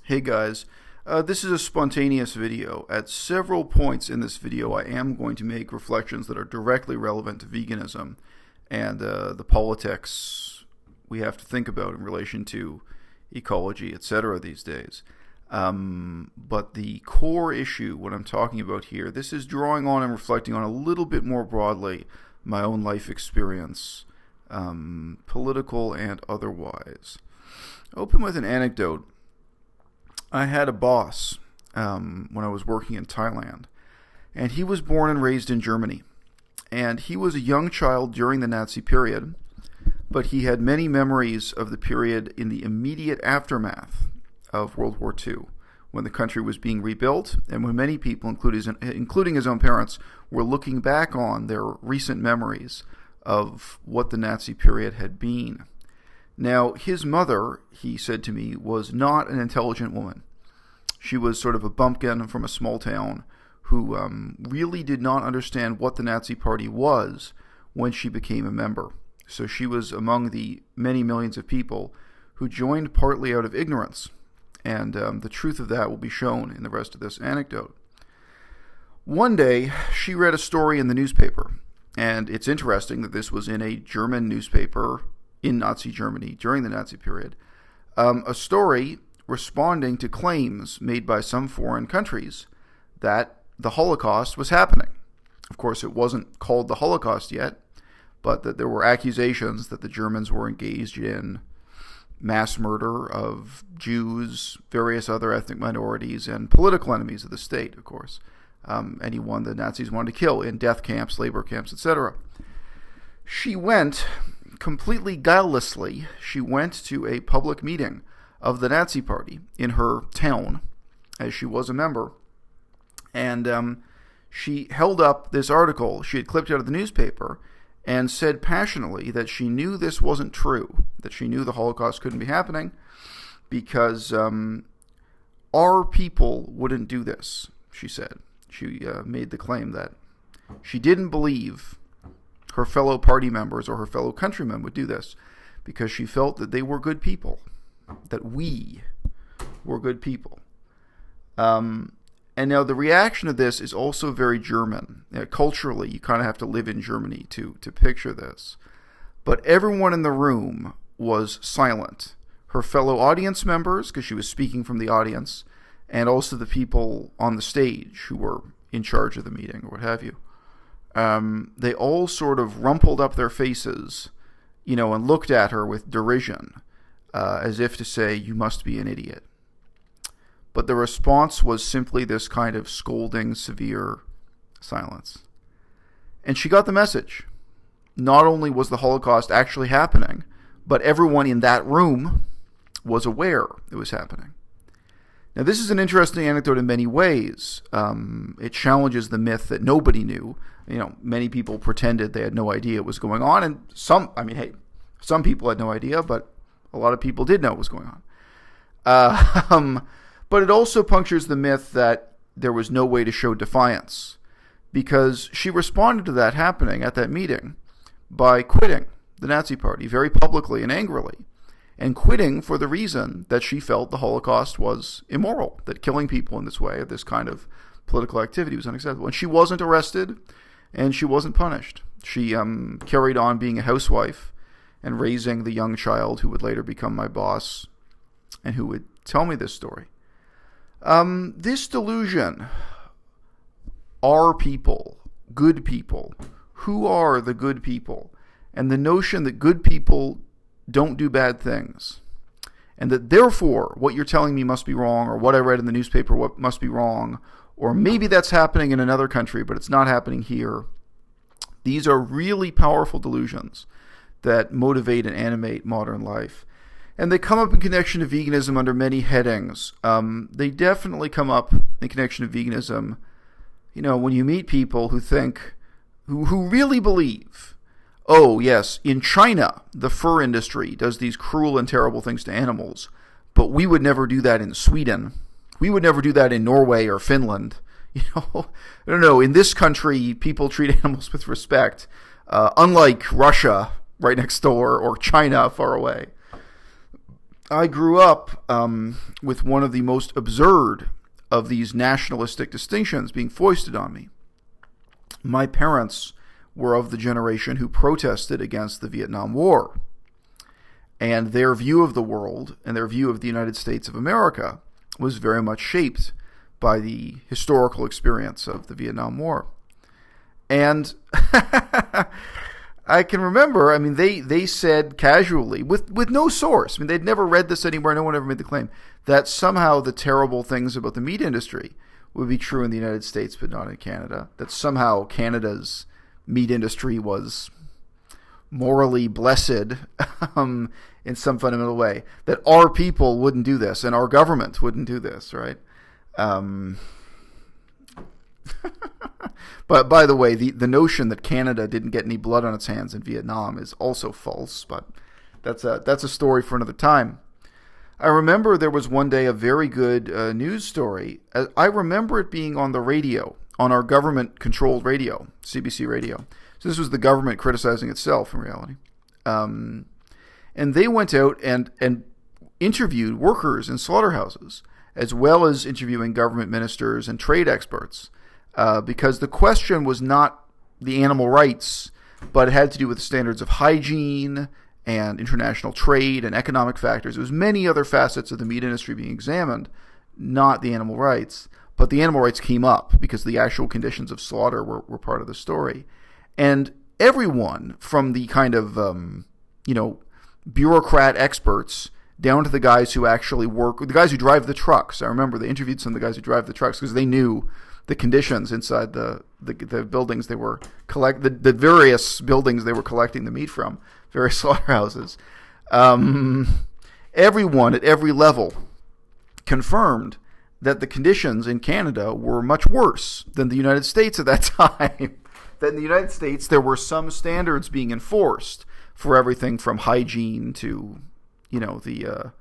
Hey guys, this is a spontaneous video. At several points in this video I am going to make reflections that are directly relevant to veganism and the politics we have to think about in relation to ecology, etc. these days. But the core issue, what I'm talking about here, this is drawing on and reflecting on a little bit more broadly my own life experience, political and otherwise. Open with an anecdote. I had a boss when I was working in Thailand, and he was born and raised in Germany. And he was a young child during the Nazi period, but he had many memories of the period in the immediate aftermath of World War II, when the country was being rebuilt, and when many people, including his own parents, were looking back on their recent memories of what the Nazi period had been. Now, his mother, he said to me, was not an intelligent woman. She was sort of a bumpkin from a small town who really did not understand what the Nazi Party was when she became a member. So she was among the many millions of people who joined partly out of ignorance. And the truth of that will be shown in the rest of this anecdote. One day, she read a story in the newspaper. And it's interesting that this was in a German newspaper in Nazi Germany during the Nazi period, a story responding to claims made by some foreign countries that the Holocaust was happening. Of course, it wasn't called the Holocaust yet, but that there were accusations that the Germans were engaged in mass murder of Jews, various other ethnic minorities, and political enemies of the state, of course. Anyone the Nazis wanted to kill in death camps, labor camps, etc. She went completely guilelessly, she went to a public meeting of the Nazi Party in her town, as she was a member, and she held up this article she had clipped out of the newspaper and said passionately that she knew this wasn't true, that she knew the Holocaust couldn't be happening because our people wouldn't do this, she said. She made the claim that she didn't believe her fellow party members or her fellow countrymen would do this because she felt that they were good people, that we were good people. And now the reaction to this is also very German. Culturally, you kind of have to live in Germany to picture this. But everyone in the room was silent. Her fellow audience members, because she was speaking from the audience, and also the people on the stage who were in charge of the meeting or what have you. They all sort of rumpled up their faces, and looked at her with derision, as if to say, you must be an idiot. But the response was simply this kind of scolding, severe silence. And she got the message. Not only was the Holocaust actually happening, but everyone in that room was aware it was happening. Now, this is an interesting anecdote in many ways. It challenges the myth that nobody knew. Many people pretended they had no idea what was going on, and some people had no idea, but a lot of people did know what was going on. But it also punctures the myth that there was no way to show defiance, because she responded to that happening at that meeting by quitting the Nazi Party very publicly and angrily, and quitting for the reason that she felt the Holocaust was immoral, that killing people in this way, this kind of political activity, was unacceptable. And she wasn't arrested, and she wasn't punished. She carried on being a housewife and raising the young child who would later become my boss and who would tell me this story. This delusion, our people, good people, who are the good people, and the notion that good people don't do bad things, and that therefore what you're telling me must be wrong, or what I read in the newspaper what must be wrong, or maybe that's happening in another country but it's not happening here. These are really powerful delusions that motivate and animate modern life, and they come up in connection to veganism under many headings. They definitely come up in connection to veganism when you meet people who really believe, oh, yes, in China, the fur industry does these cruel and terrible things to animals, but we would never do that in Sweden. We would never do that in Norway or Finland. I don't know, in this country, people treat animals with respect, unlike Russia right next door or China far away. I grew up with one of the most absurd of these nationalistic distinctions being foisted on me. My parents were of the generation who protested against the Vietnam War. And their view of the world and their view of the United States of America was very much shaped by the historical experience of the Vietnam War. And I can remember, they said casually, with no source, they'd never read this anywhere, no one ever made the claim, that somehow the terrible things about the meat industry would be true in the United States but not in Canada, that somehow Canada's meat industry was morally blessed in some fundamental way, that our people wouldn't do this and our government wouldn't do this, right? But by the way, the notion that Canada didn't get any blood on its hands in Vietnam is also false, but that's a story for another time. I remember there was one day a very good news story. I remember it being on the radio, on our government-controlled radio, CBC radio. So this was the government criticizing itself in reality. And they went out and interviewed workers in slaughterhouses, as well as interviewing government ministers and trade experts, because the question was not the animal rights, but it had to do with standards of hygiene and international trade and economic factors. There was many other facets of the meat industry being examined, not the animal rights. But the animal rights came up because the actual conditions of slaughter were part of the story. And everyone from the kind of, bureaucrat experts down to the guys who actually work, the guys who drive the trucks. I remember they interviewed some of the guys who drive the trucks because they knew the conditions inside the buildings they were the various buildings they were collecting the meat from, various slaughterhouses. Everyone at every level confirmed that the conditions in Canada were much worse than the United States at that time. That in the United States there were some standards being enforced for everything from hygiene to, the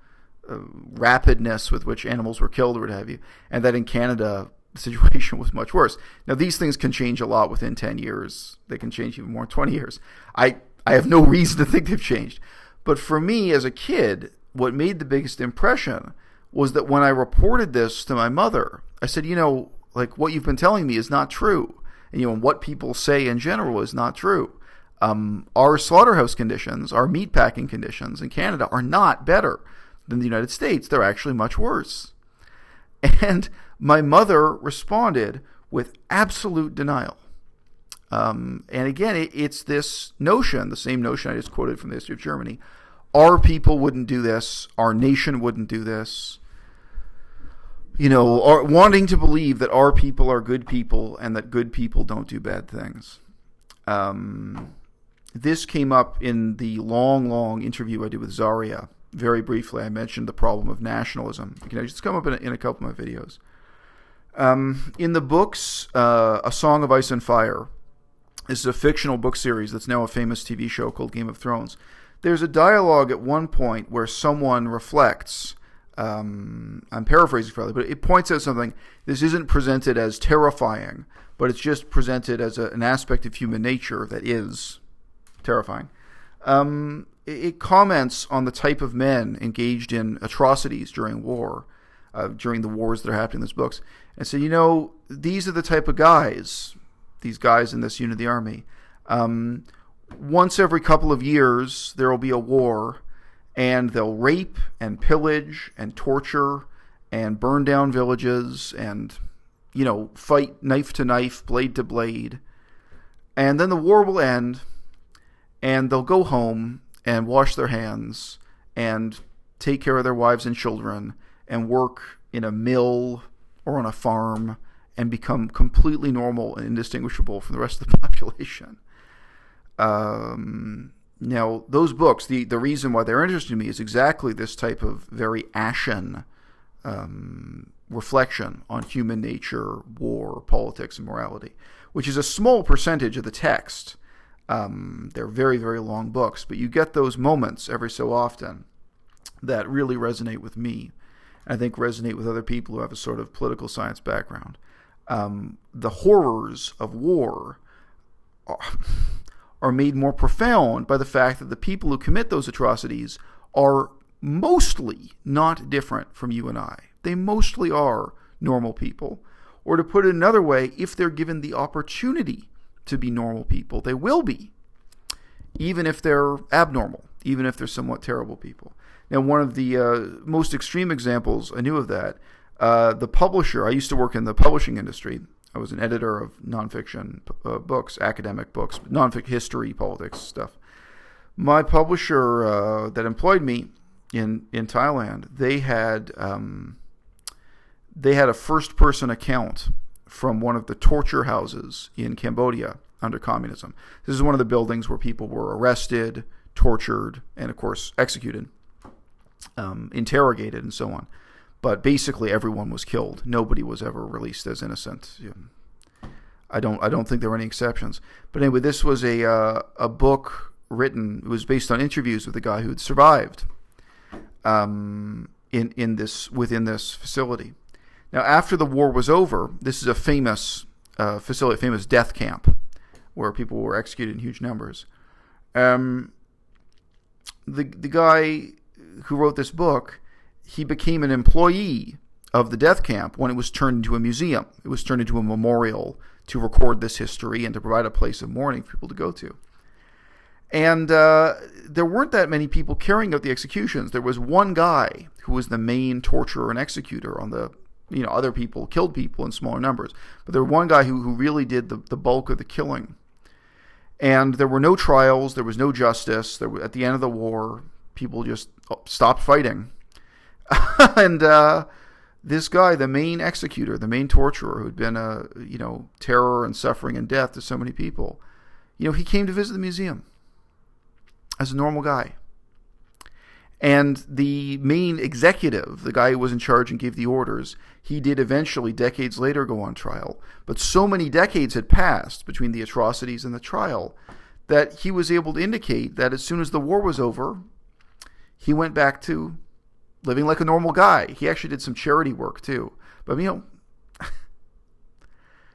rapidness with which animals were killed or what have you, and that in Canada the situation was much worse. Now these things can change a lot within 10 years. They can change even more in 20 years. I have no reason to think they've changed. But for me as a kid, what made the biggest impression was that when I reported this to my mother, I said, what you've been telling me is not true. And, what people say in general is not true. Our slaughterhouse conditions, our meat packing conditions in Canada are not better than the United States. They're actually much worse. And my mother responded with absolute denial. And again, it's this notion, the same notion I just quoted from the history of Germany. Our people wouldn't do this. Our nation wouldn't do this. Wanting to believe that our people are good people and that good people don't do bad things. This came up in the long interview I did with Zaria. Very briefly, I mentioned the problem of nationalism. It's come up in a couple of my videos. In the books, A Song of Ice and Fire, this is a fictional book series that's now a famous TV show called Game of Thrones. There's a dialogue at one point where someone reflects, I'm paraphrasing probably, but it points out something. This isn't presented as terrifying, but it's just presented as an aspect of human nature that is terrifying. It comments on the type of men engaged in atrocities during war, during the wars that are happening in these books. And so, these are the type of guys, these guys in this unit of the army. Once every couple of years, there will be a war, and they'll rape and pillage and torture and burn down villages and, fight knife to knife, blade to blade. And then the war will end, and they'll go home and wash their hands and take care of their wives and children and work in a mill or on a farm and become completely normal and indistinguishable from the rest of the population. Now, those books, the reason why they're interesting to me is exactly this type of very ashen reflection on human nature, war, politics, and morality, which is a small percentage of the text. They're very, very long books, but you get those moments every so often that really resonate with me. I think resonate with other people who have a sort of political science background. The horrors of war are made more profound by the fact that the people who commit those atrocities are mostly not different from you and I. They mostly are normal people. Or to put it another way, if they're given the opportunity to be normal people, they will be, even if they're abnormal, even if they're somewhat terrible people. Now, one of the most extreme examples I knew of that, the publisher, I used to work in the publishing industry. I was an editor of nonfiction books, academic books, nonfiction history, politics stuff. My publisher that employed me in Thailand, they had a first-person account from one of the torture houses in Cambodia under communism. This is one of the buildings where people were arrested, tortured, and of course executed, interrogated, and so on. But basically, everyone was killed. Nobody was ever released as innocent. I don't think there were any exceptions. But anyway, this was a book written. It was based on interviews with a guy who had survived within this facility. Now, after the war was over, this is a famous facility, famous death camp, where people were executed in huge numbers. The guy who wrote this book, he became an employee of the death camp when it was turned into a museum. It was turned into a memorial to record this history and to provide a place of mourning for people to go to. And there weren't that many people carrying out the executions. There was one guy who was the main torturer and executor on the, other people killed people in smaller numbers. But there was one guy who really did the bulk of the killing. And there were no trials. There was no justice. At the end of the war, people just stopped fighting. And this guy, the main executor, the main torturer, who had been terror and suffering and death to so many people, he came to visit the museum as a normal guy. And the main executive, the guy who was in charge and gave the orders, he did eventually, decades later, go on trial. But so many decades had passed between the atrocities and the trial that he was able to indicate that as soon as the war was over, he went back to living like a normal guy. He actually did some charity work too. But,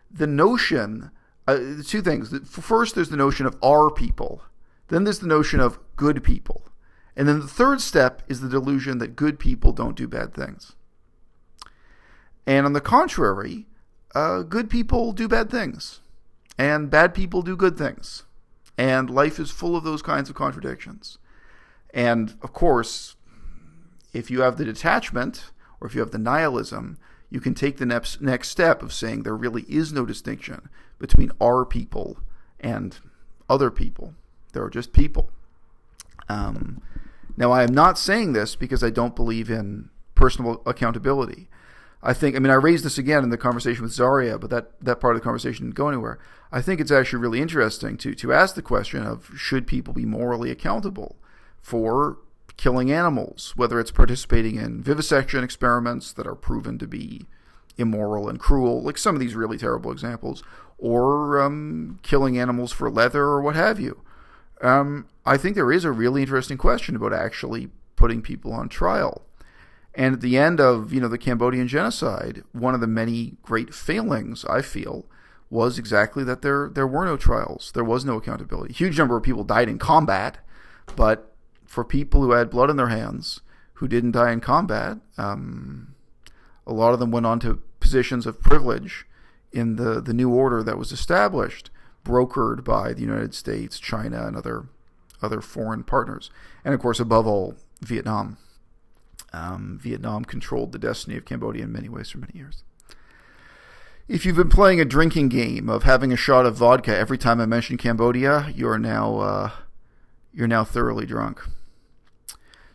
the notion, two things. First, there's the notion of our people. Then there's the notion of good people. And then the third step is the delusion that good people don't do bad things. And on the contrary, good people do bad things. And bad people do good things. And life is full of those kinds of contradictions. And, of course, if you have the detachment, or if you have the nihilism, you can take the next step of saying there really is no distinction between our people and other people. There are just people. Now, I am not saying this because I don't believe in personal accountability. I raised this again in the conversation with Zaria, but that part of the conversation didn't go anywhere. I think it's actually really interesting to ask the question of, should people be morally accountable for killing animals, whether it's participating in vivisection experiments that are proven to be immoral and cruel, like some of these really terrible examples, or killing animals for leather or what have you. I think there is a really interesting question about actually putting people on trial. And at the end of, the Cambodian genocide, one of the many great failings, I feel, was exactly that there were no trials. There was no accountability. A huge number of people died in combat, but for people who had blood in their hands, who didn't die in combat, a lot of them went on to positions of privilege in the new order that was established, brokered by the United States, China, and other foreign partners. And of course, above all, Vietnam. Vietnam controlled the destiny of Cambodia in many ways for many years. If you've been playing a drinking game of having a shot of vodka every time I mention Cambodia, you're now thoroughly drunk.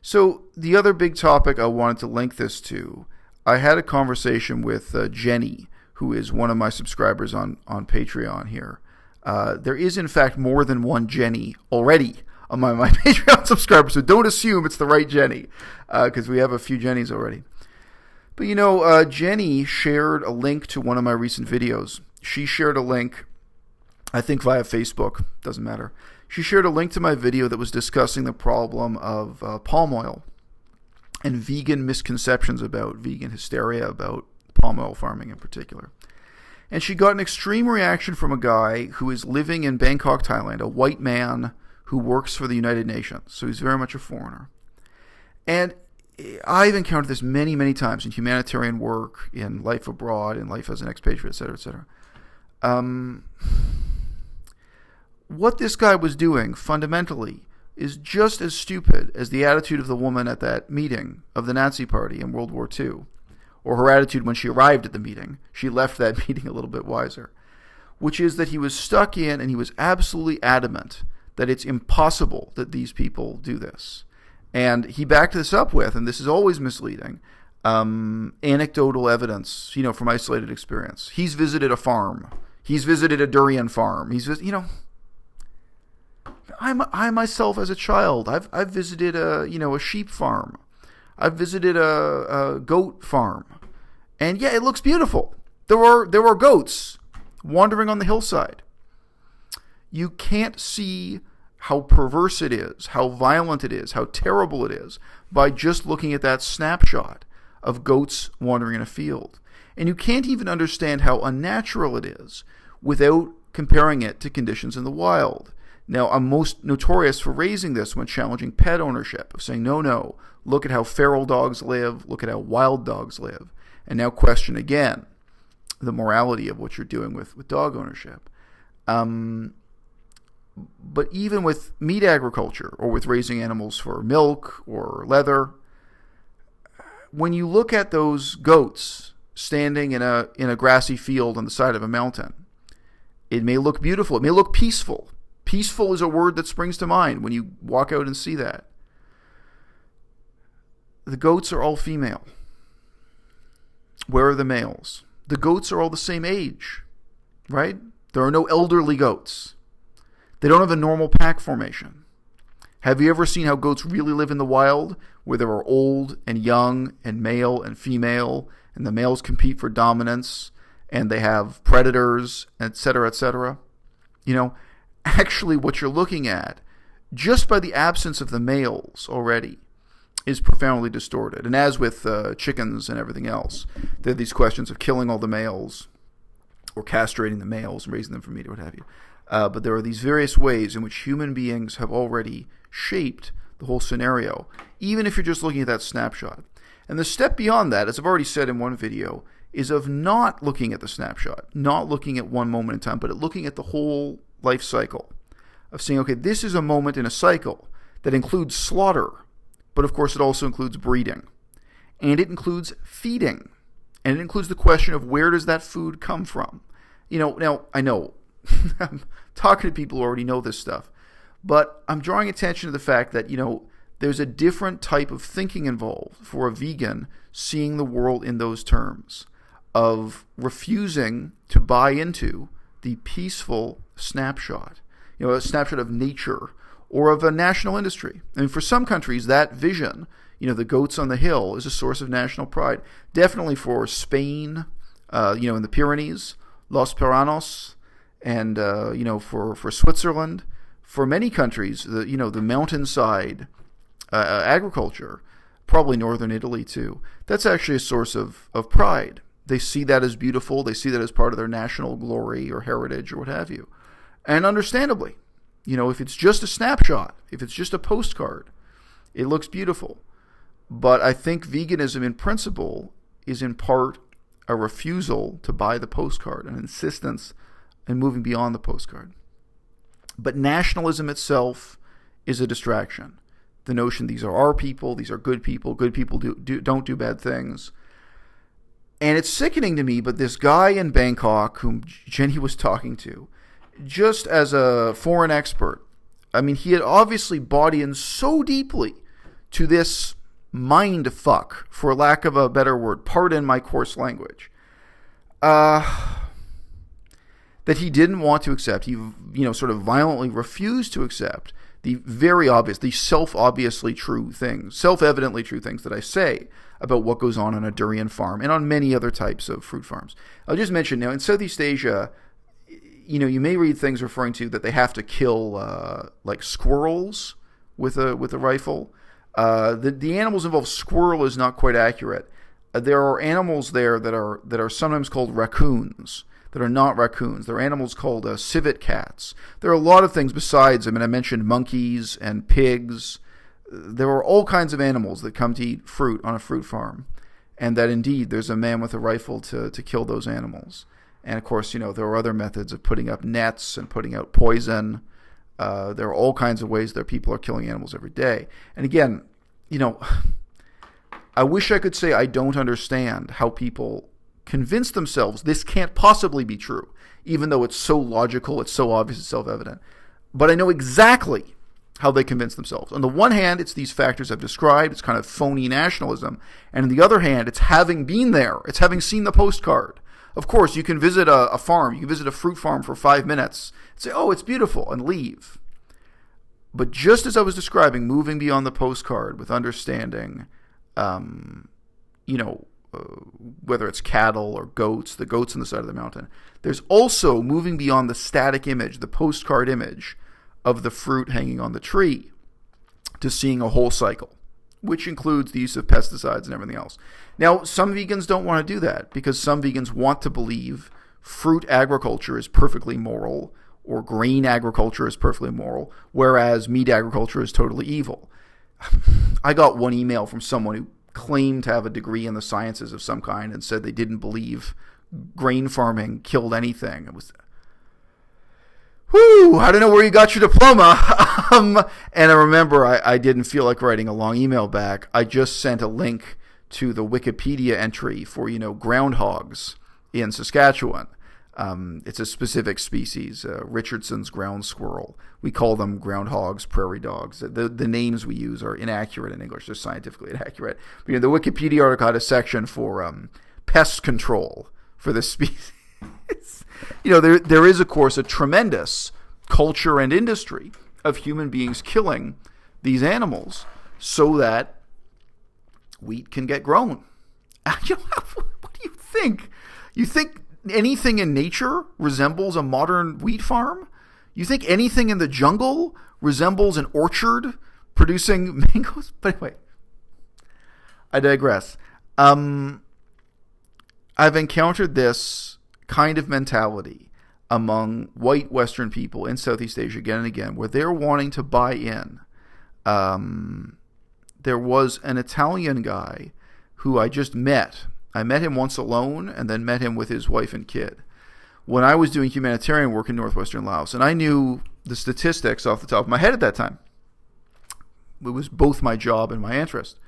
So the other big topic I wanted to link this to, I had a conversation with Jenny, who is one of my subscribers on Patreon here. There is, in fact, more than one Jenny already among my Patreon subscribers, so don't assume it's the right Jenny, because we have a few Jennies already. But, Jenny shared a link to one of my recent videos. She shared a link, I think via Facebook, doesn't matter. She shared a link to my video that was discussing the problem of palm oil and vegan misconceptions about vegan hysteria, about palm oil farming in particular. And she got an extreme reaction from a guy who is living in Bangkok, Thailand, a white man who works for the United Nations. So he's very much a foreigner. And I've encountered this many, many times in humanitarian work, in life abroad, in life as an expatriate, et cetera, et cetera. What this guy was doing fundamentally is just as stupid as the attitude of the woman at that meeting of the Nazi Party in World War II, or her attitude when she arrived at the meeting. She left that meeting a little bit wiser, which is that he was stuck in, and he was absolutely adamant that it's impossible that these people do this. And he backed this up with, and this is always misleading, anecdotal evidence, from isolated experience. He's visited a farm. He's visited a durian farm. I myself as a child, I've visited a sheep farm. I've visited a goat farm, and yeah, it looks beautiful. There are goats wandering on the hillside. You can't see how perverse it is, how violent it is, how terrible it is by just looking at that snapshot of goats wandering in a field. And you can't even understand how unnatural it is without comparing it to conditions in the wild. Now, I'm most notorious for raising this when challenging pet ownership, of saying, no, look at how feral dogs live, look at how wild dogs live, and now question again the morality of what you're doing with dog ownership. But even with meat agriculture, or with raising animals for milk or leather, when you look at those goats standing in a grassy field on the side of a mountain, it may look beautiful. It may look peaceful. Peaceful is a word that springs to mind when you walk out and see that. The goats are all female. Where are the males? The goats are all the same age, right? There are no elderly goats. They don't have a normal pack formation. Have you ever seen how goats really live in the wild, where there are old and young and male and female, and the males compete for dominance, and they have predators, etc., etc.? Actually what you're looking at, just by the absence of the males already, is profoundly distorted. And as with chickens and everything else, there are these questions of killing all the males, or castrating the males and raising them for meat, or what have you. But there are these various ways in which human beings have already shaped the whole scenario, even if you're just looking at that snapshot. And the step beyond that, as I've already said in one video, is of not looking at the snapshot, not looking at one moment in time, but at looking at the whole life cycle, of saying, okay, this is a moment in a cycle that includes slaughter, but of course it also includes breeding, and it includes feeding, and it includes the question of where does that food come from. Now I know I'm talking to people who already know this stuff, but I'm drawing attention to the fact that there's a different type of thinking involved for a vegan seeing the world in those terms, of refusing to buy into the peaceful snapshot, a snapshot of nature or of a national industry. I mean, for some countries, that vision, the goats on the hill, is a source of national pride. Definitely for Spain, in the Pyrenees, Los Piranos, and for Switzerland, for many countries, the mountainside agriculture, probably northern Italy too. That's actually a source of pride. They see that as beautiful. They see that as part of their national glory or heritage or what have you. And understandably, if it's just a snapshot, if it's just a postcard, it looks beautiful. But I think veganism in principle is in part a refusal to buy the postcard, an insistence in moving beyond the postcard. But nationalism itself is a distraction. The notion these are our people, these are good people don't do bad things. And it's sickening to me, but this guy in Bangkok, whom Jenny was talking to, just as a foreign expert, I mean, he had obviously bought in so deeply to this mind fuck, for lack of a better word, pardon my coarse language, that he didn't want to accept. He, sort of violently refused to accept the very obvious, the self-evidently true things that I say about what goes on a durian farm and on many other types of fruit farms. I'll just mention now, in Southeast Asia, you may read things referring to that they have to kill like squirrels with a rifle. The animals involved, squirrel is not quite accurate. There are animals there that are sometimes called raccoons, that are not raccoons. There are animals called civet cats. There are a lot of things besides. I mentioned monkeys and pigs. there are all kinds of animals that come to eat fruit on a fruit farm, and that indeed there's a man with a rifle to kill those animals. And of course, there are other methods of putting up nets and putting out poison. There are all kinds of ways that people are killing animals every day. And again, I wish I could say I don't understand how people convince themselves this can't possibly be true, even though it's so logical, it's so obvious, it's self-evident. But I know exactly how they convince themselves. On the one hand, it's these factors I've described. It's kind of phony nationalism. And on the other hand, it's having been there. It's having seen the postcard. Of course, you can visit a farm. You can visit a fruit farm for 5 minutes and say, oh, it's beautiful, and leave. But just as I was describing, moving beyond the postcard with understanding, whether it's cattle or goats, the goats on the side of the mountain, there's also moving beyond the static image, the postcard image of the fruit hanging on the tree, to seeing a whole cycle, which includes the use of pesticides and everything else. Now, some vegans don't want to do that because some vegans want to believe fruit agriculture is perfectly moral or grain agriculture is perfectly moral, whereas meat agriculture is totally evil. I got one email from someone who claimed to have a degree in the sciences of some kind and said they didn't believe grain farming killed anything. It was, I don't know where you got your diploma. And I remember I didn't feel like writing a long email back. I just sent a link to the Wikipedia entry for, groundhogs in Saskatchewan. It's a specific species, Richardson's ground squirrel. We call them groundhogs, prairie dogs. The names we use are inaccurate in English. They're scientifically inaccurate. But, the Wikipedia article had a section for pest control for this species. There is, of course, a tremendous culture and industry of human beings killing these animals so that wheat can get grown. What do you think? You think anything in nature resembles a modern wheat farm? You think anything in the jungle resembles an orchard producing mangoes? But anyway, I digress. I've encountered this kind of mentality among white Western people in Southeast Asia again and again, where they're wanting to buy in. There was an Italian guy who I just met. I met him once alone and then met him with his wife and kid when I was doing humanitarian work in northwestern Laos. And I knew the statistics off the top of my head at that time. It was both my job and my interest.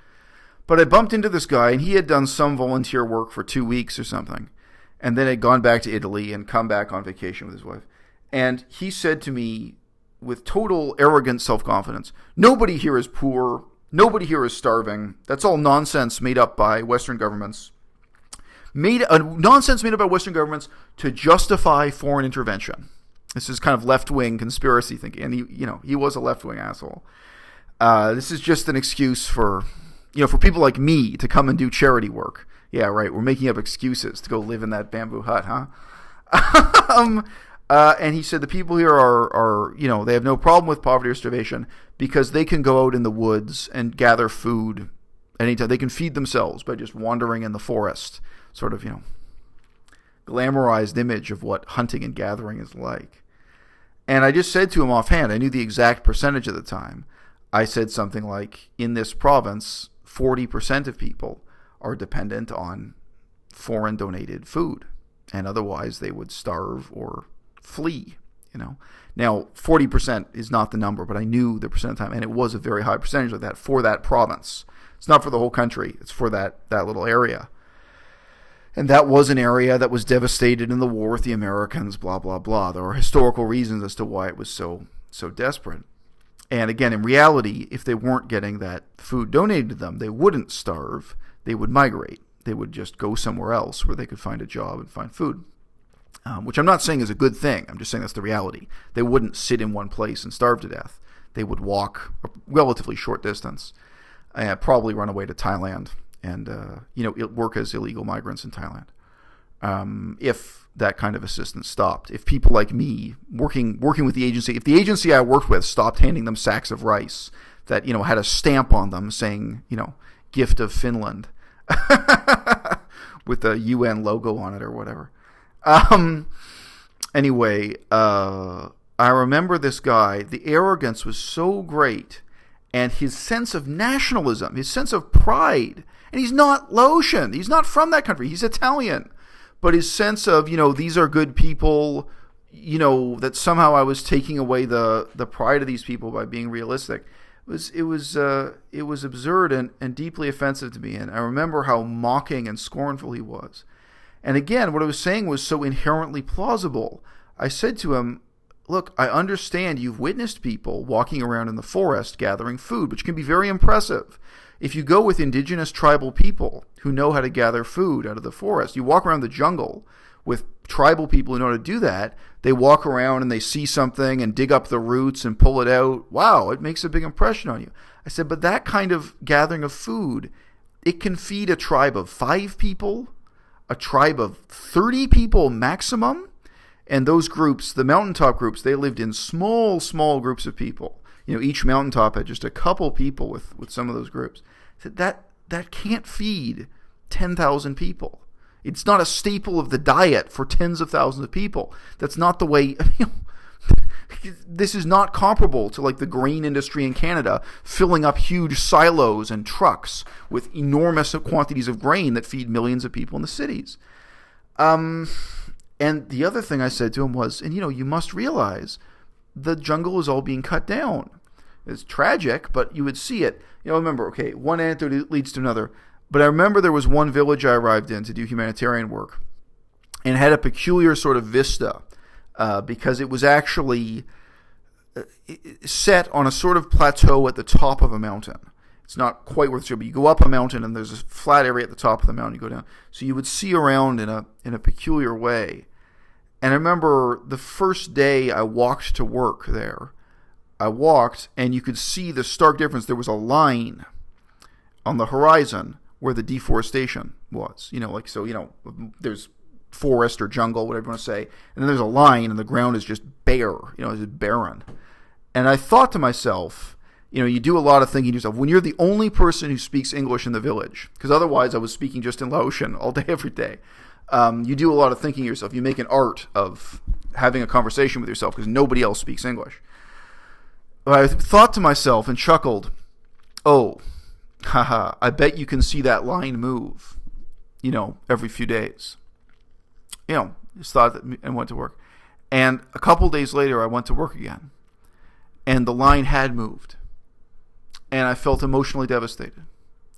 But I bumped into this guy, and he had done some volunteer work for 2 weeks or something, and then had gone back to Italy and come back on vacation with his wife. And he said to me with total arrogant self-confidence, nobody here is poor, nobody here is starving. That's all nonsense made up by Western governments. Nonsense made up by Western governments to justify foreign intervention. This is kind of left-wing conspiracy thinking, and he was a left-wing asshole. This is just an excuse for people like me to come and do charity work. Yeah, right. We're making up excuses to go live in that bamboo hut, huh? And he said the people here are they have no problem with poverty or starvation because they can go out in the woods and gather food anytime. They can feed themselves by just wandering in the forest. Sort of, glamorized image of what hunting and gathering is like. And I just said to him offhand, I knew the exact percentage at the time. I said something like, in this province, 40% of people are dependent on foreign donated food, and otherwise they would starve or flee. Now 40% is not the number, but I knew the percent of the time, and it was a very high percentage like that for that province. It's not for the whole country; it's for that little area. And that was an area that was devastated in the war with the Americans. Blah blah blah. There are historical reasons as to why it was so desperate. And again, in reality, if they weren't getting that food donated to them, they wouldn't starve. They would migrate. They would just go somewhere else where they could find a job and find food, which I'm not saying is a good thing. I'm just saying that's the reality. They wouldn't sit in one place and starve to death. They would walk a relatively short distance and probably run away to Thailand and work as illegal migrants in Thailand. If that kind of assistance stopped, if people like me working with the agency, if the agency I worked with stopped handing them sacks of rice that had a stamp on them saying gift of Finland with the UN logo on it or whatever. Anyway, I remember this guy. The arrogance was so great, and his sense of nationalism, his sense of pride. And he's not Laotian. He's not from that country. He's Italian. But his sense of, these are good people, that somehow I was taking away the pride of these people by being realistic. It was absurd and deeply offensive to me. And I remember how mocking and scornful he was. And again, what I was saying was so inherently plausible. I said to him, look, I understand you've witnessed people walking around in the forest gathering food, which can be very impressive. If you go with indigenous tribal people who know how to gather food out of the forest, you walk around the jungle with tribal people who know how to do that. They walk around and they see something and dig up the roots and pull it out. Wow, it makes a big impression on you. I said, but that kind of gathering of food, it can feed a tribe of 5 people, a tribe of 30 people maximum. And those groups, the mountaintop groups, they lived in small groups of people. Each mountaintop had just a couple people with some of those groups. I said, that can't feed 10,000 people. It's not a staple of the diet for tens of thousands of people. That's not the way, this is not comparable to like the grain industry in Canada filling up huge silos and trucks with enormous quantities of grain that feed millions of people in the cities. And the other thing I said to him was, and you must realize the jungle is all being cut down. It's tragic, but you would see it. Remember, okay, one anecdote leads to another. But I remember there was one village I arrived in to do humanitarian work, and it had a peculiar sort of vista because it was actually set on a sort of plateau at the top of a mountain. It's not quite worth it, but you go up a mountain and there's a flat area at the top of the mountain. You go down, so you would see around in a peculiar way. And I remember the first day I walked to work there. I walked and you could see the stark difference. There was a line on the horizon where the deforestation was. There's forest or jungle, whatever you want to say, and then there's a line and the ground is just bare. It's just barren. And I thought to myself, you do a lot of thinking to yourself when you're the only person who speaks English in the village, because otherwise I was speaking just in Laotian all day, every day. You do a lot of thinking to yourself. You make an art of having a conversation with yourself because nobody else speaks English. But I thought to myself and chuckled, oh, haha, I bet you can see that line move, every few days. Just thought that and went to work. And a couple days later, I went to work again. And the line had moved. And I felt emotionally devastated.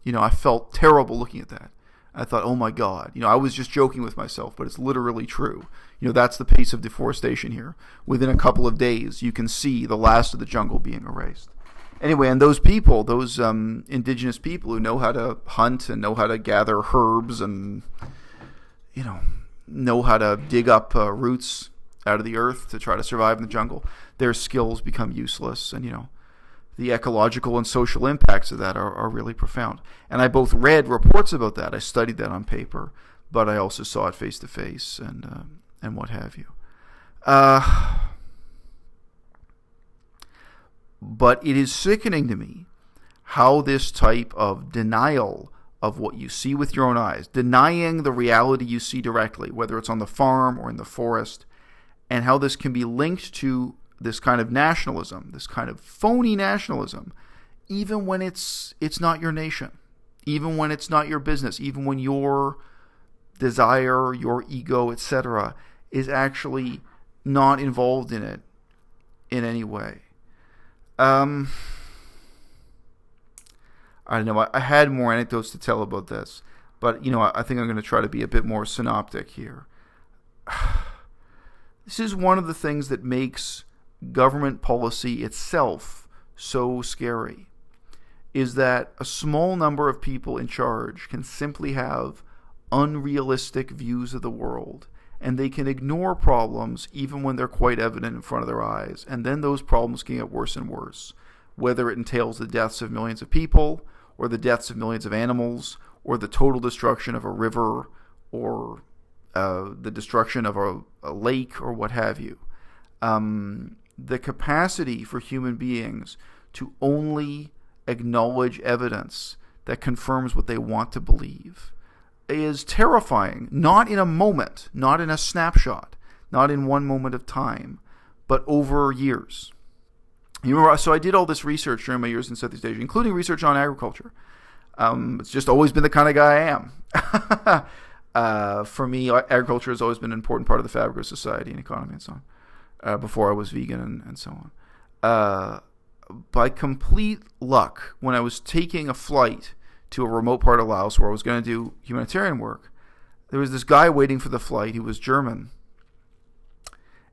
I felt terrible looking at that. I thought, oh my God, I was just joking with myself, but it's literally true. That's the pace of deforestation here. Within a couple of days, you can see the last of the jungle being erased. Anyway, and those people, those indigenous people who know how to hunt and know how to gather herbs and, know how to dig up roots out of the earth to try to survive in the jungle, their skills become useless. And, the ecological and social impacts of that are really profound. And I both read reports about that. I studied that on paper, but I also saw it face to face and what have you. But it is sickening to me how this type of denial of what you see with your own eyes, denying the reality you see directly, whether it's on the farm or in the forest, and how this can be linked to this kind of nationalism, this kind of phony nationalism, even when it's not your nation, even when it's not your business, even when your desire, your ego, etc., is actually not involved in it in any way. I don't know. I had more anecdotes to tell about this, but I think I'm going to try to be a bit more synoptic here. This is one of the things that makes government policy itself so scary, is that a small number of people in charge can simply have unrealistic views of the world, and they can ignore problems even when they're quite evident in front of their eyes, and then those problems can get worse and worse, whether it entails the deaths of millions of people, or the deaths of millions of animals, or the total destruction of a river, or the destruction of a lake, or what have you. The capacity for human beings to only acknowledge evidence that confirms what they want to believe is terrifying, not in a moment, not in a snapshot, not in one moment of time, but over years. You remember, so I did all this research during my years in Southeast Asia, including research on agriculture. It's just always been the kind of guy I am. For me, agriculture has always been an important part of the fabric of society and economy and so on, before I was vegan and so on. By complete luck, when I was taking a flight to a remote part of Laos where I was going to do humanitarian work, there was this guy waiting for the flight. He was German.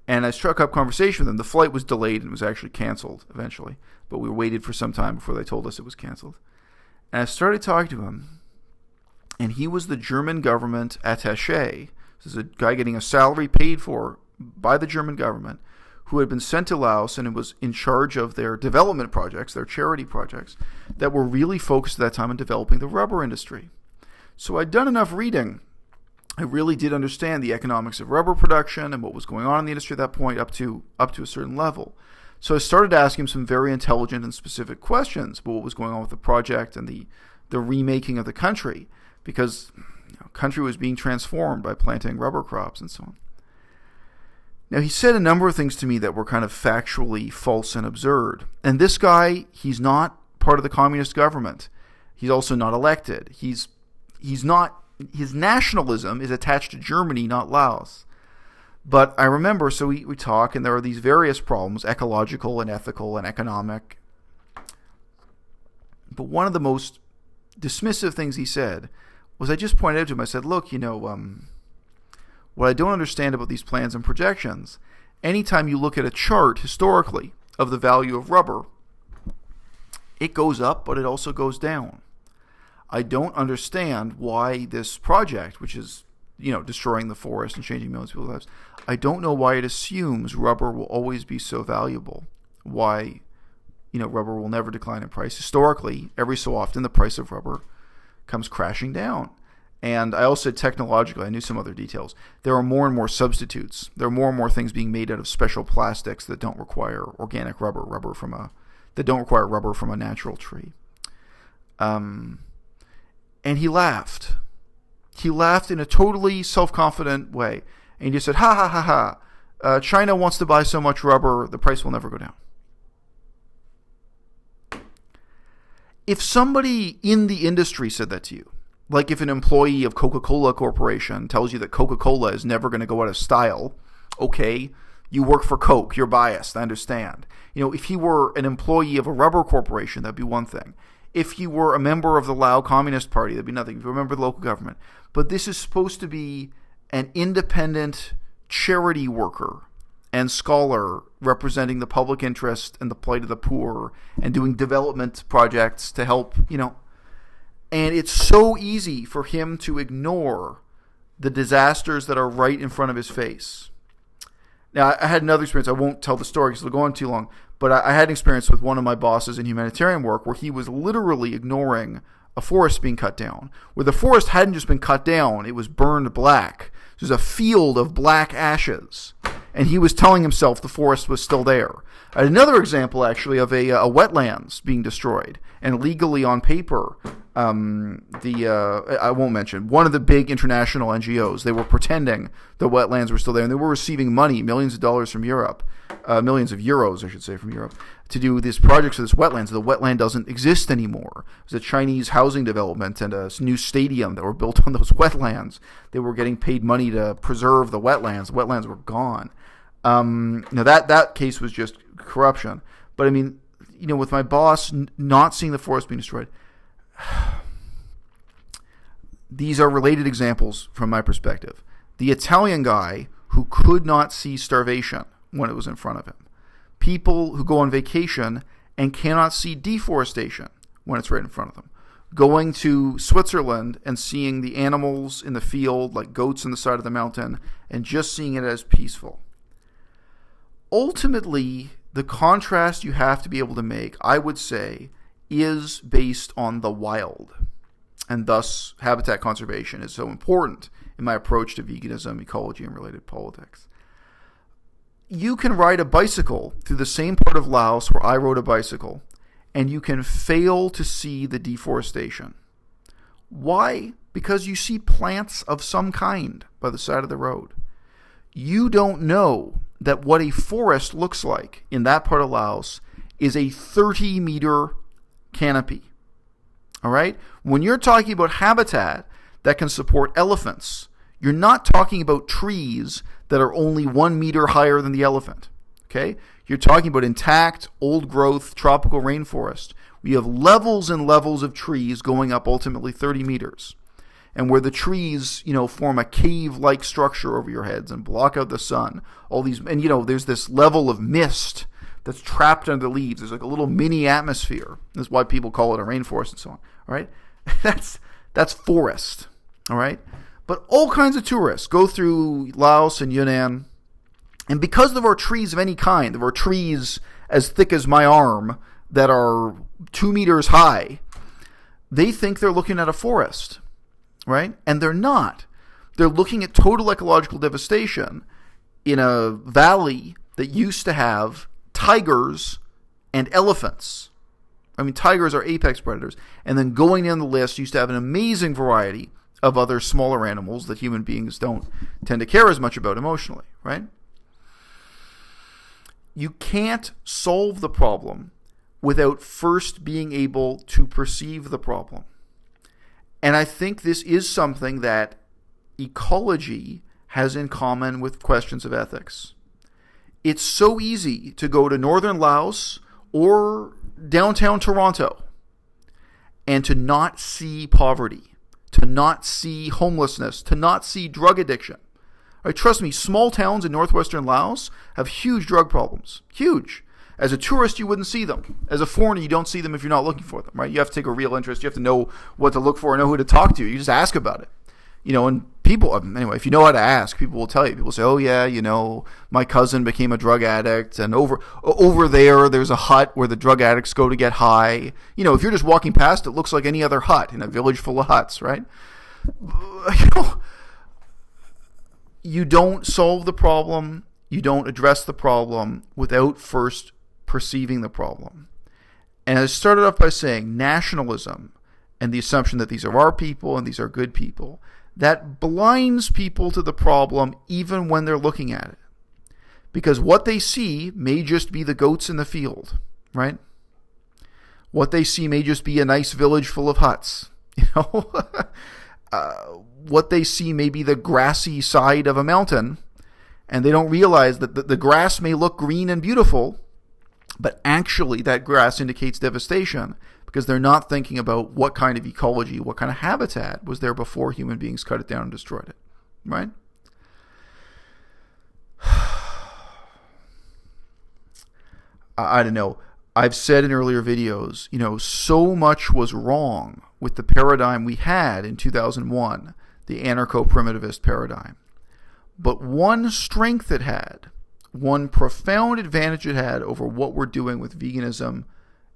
And I struck up conversation with him. The flight was delayed and was actually canceled eventually. But we waited for some time before they told us it was canceled. And I started talking to him. And he was the German government attaché. This is a guy getting a salary paid for by the German government who had been sent to Laos and was in charge of their development projects, their charity projects, that were really focused at that time on developing the rubber industry. So I'd done enough reading. I really did understand the economics of rubber production and what was going on in the industry at that point up to a certain level. So I started asking him some very intelligent and specific questions about what was going on with the project and the remaking of the country, because the country was being transformed by planting rubber crops and so on. Now, he said a number of things to me that were kind of factually false and absurd. And this guy, he's not part of the communist government. He's also not elected. He's not. His nationalism is attached to Germany, not Laos. But I remember, so we talk, and there are these various problems, ecological and ethical and economic. But one of the most dismissive things he said was, I just pointed out to him, I said, look, what I don't understand about these plans and projections, anytime you look at a chart historically of the value of rubber, it goes up, but it also goes down. I don't understand why this project, which is, destroying the forest and changing millions of people's lives, I don't know why it assumes rubber will always be so valuable. Why, rubber will never decline in price. Historically, every so often, the price of rubber comes crashing down. And I also said technologically, I knew some other details. There are more and more substitutes. There are more and more things being made out of special plastics that don't require organic rubber, that don't require rubber from a natural tree. And he laughed. He laughed in a totally self-confident way. And he just said, ha, ha, ha, ha. China wants to buy so much rubber, the price will never go down. If somebody in the industry said that to you, like if an employee of Coca-Cola Corporation tells you that Coca-Cola is never going to go out of style, okay, you work for Coke, you're biased, I understand. If he were an employee of a rubber corporation, that'd be one thing. If you were a member of the Lao Communist Party, that'd be nothing. If you were a member of the local government. But this is supposed to be an independent charity worker and scholar representing the public interest and the plight of the poor and doing development projects to help, And it's so easy for him to ignore the disasters that are right in front of his face. Now, I had another experience. I won't tell the story because it'll go on too long. But I had an experience with one of my bosses in humanitarian work where he was literally ignoring a forest being cut down, where the forest hadn't just been cut down, it was burned black. There's a field of black ashes. And he was telling himself the forest was still there. I had another example, actually, of a wetlands being destroyed. And legally on paper, I won't mention, one of the big international NGOs, they were pretending the wetlands were still there. And they were receiving money, millions of dollars from Europe, millions of euros, I should say, from Europe, to do these projects for this wetlands. The wetland doesn't exist anymore. It was a Chinese housing development and a new stadium that were built on those wetlands. They were getting paid money to preserve the wetlands. The wetlands were gone. Now that case was just corruption. But I mean, with my boss not seeing the forest being destroyed, these are related examples from my perspective. The Italian guy who could not see starvation when it was in front of him. People who go on vacation and cannot see deforestation when it's right in front of them. Going to Switzerland and seeing the animals in the field, like goats on the side of the mountain, and just seeing it as peaceful. Ultimately, the contrast you have to be able to make, I would say, is based on the wild. And thus, habitat conservation is so important in my approach to veganism, ecology, and related politics. You can ride a bicycle through the same part of Laos where I rode a bicycle, and you can fail to see the deforestation. Why? Because you see plants of some kind by the side of the road. You don't know that what a forest looks like in that part of Laos is a 30-meter canopy. All right? When you're talking about habitat that can support elephants, you're not talking about trees that are only 1 meter higher than the elephant. Okay? You're talking about intact, old-growth, tropical rainforest. We have levels and levels of trees going up ultimately 30 meters. And where the trees, form a cave-like structure over your heads and block out the sun. There's this level of mist that's trapped under the leaves. There's like a little mini atmosphere. That's why people call it a rainforest and so on. All right? That's forest. All right? But all kinds of tourists go through Laos and Yunnan. And because of our trees of any kind, of our trees as thick as my arm that are 2 meters high, they think they're looking at a forest. Right? And they're not. They're looking at total ecological devastation in a valley that used to have tigers and elephants. I mean, tigers are apex predators. And then going down the list, used to have an amazing variety of other smaller animals that human beings don't tend to care as much about emotionally, right? You can't solve the problem without first being able to perceive the problem. And I think this is something that ecology has in common with questions of ethics. It's so easy to go to northern Laos or downtown Toronto and to not see poverty, to not see homelessness, to not see drug addiction. Right, trust me, small towns in northwestern Laos have huge drug problems. Huge. As a tourist, you wouldn't see them. As a foreigner, you don't see them if you're not looking for them, right? You have to take a real interest. You have to know what to look for and know who to talk to. You just ask about it. And people, anyway, if you know how to ask, people will tell you. People say, oh, yeah, my cousin became a drug addict, and over there's a hut where the drug addicts go to get high. If you're just walking past, it looks like any other hut in a village full of huts, right? You don't solve the problem, you don't address the problem without first perceiving the problem. And I started off by saying nationalism and the assumption that these are our people and these are good people, that blinds people to the problem even when they're looking at it. Because what they see may just be the goats in the field, right? What they see may just be a nice village full of huts, what they see may be the grassy side of a mountain, and they don't realize that the grass may look green and beautiful, but actually that grass indicates devastation because they're not thinking about what kind of ecology, what kind of habitat was there before human beings cut it down and destroyed it, right? I don't know. I've said in earlier videos, so much was wrong with the paradigm we had in 2001, the anarcho-primitivist paradigm. But one strength it had, one profound advantage it had over what we're doing with veganism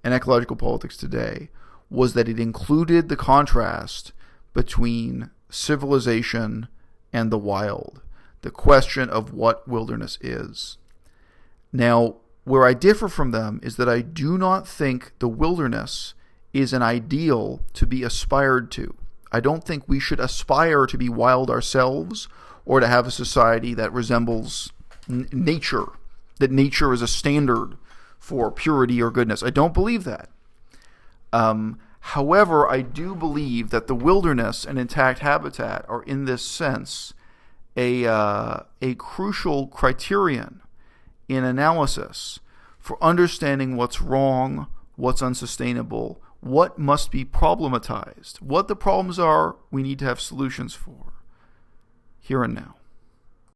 and ecological politics today was that it included the contrast between civilization and the wild, the question of what wilderness is. Now, where I differ from them is that I do not think the wilderness is an ideal to be aspired to. I don't think we should aspire to be wild ourselves or to have a society that resembles nature, that nature is a standard for purity or goodness. I don't believe that. However, I do believe that the wilderness and intact habitat are in this sense a crucial criterion in analysis for understanding what's wrong, what's unsustainable, what must be problematized. What the problems are, we need to have solutions for here and now.